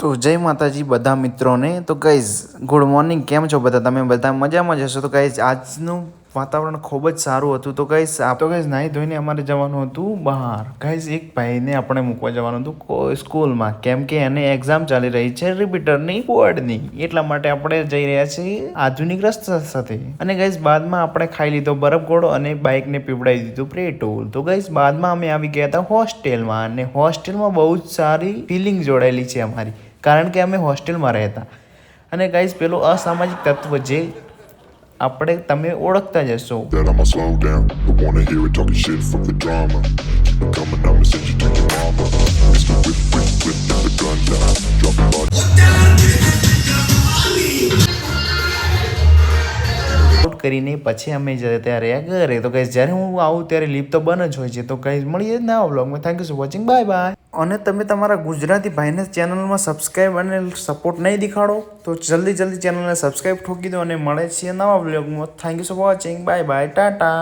તો જય માતાજી બધા મિત્રોને। તો ગાઈઝ ગુડ મોર્નિંગ, કેમ છો બધા? તમે બધા મજામાં જશો? તો ગાઈઝ આજનું વાતાવરણ ખૂબ જ સારું હતું। તો ગાઈઝ નાહી ધોઈને અમારે જવાનું હતું બહાર। ગાઈઝ એક ભાઈને આપણે મૂકવા જવાનું હતું સ્કૂલમાં, કેમ કે એને એક્ઝામ ચાલી રહી છે રિપીટરની બોર્ડની, એટલા માટે આપણે જઈ રહ્યા છીએ આધુનિક રસ્તા સાથે। અને ગાઈઝ બાદમાં આપણે ખાઈ લીધો બરફ ગોળો અને બાઇકને પીવડાવી દીધું પેટ્રોલ। તો ગાઈઝ બાદમાં અમે આવી ગયા હતા હોસ્ટેલમાં, અને હોસ્ટેલમાં બહુ જ સારી ફિલિંગ જોડાયેલી છે અમારી, કારણ કે અમે હોસ્ટેલમાં રહેતા। અને ગાઈઝ પેલો અસામાજિક તત્વ જે આપણે તમે ઓળખતા જ હશો, કરીને પછી અમે જતા રહ્યા ઘરે। તો ગાઈઝ જ્યારે હું આવું ત્યારે લિફ્ટ તો બંધ જ હોય છે। તો ગાઈઝ મળીએ નવા વ્લોગમાં। Thank you for watching, bye bye. અને તમે તમારા ગુજરાતી ભાઈને ચેનલમાં સબસ્ક્રાઈબ અને સપોર્ટ નહીં દેખાડો તો જલ્દી ચેનલને સબસ્ક્રાઈબ ઠોકી દો, અને મળે છીએ નવા વ્લોગમાં। Thank you for watching, bye bye, Tata.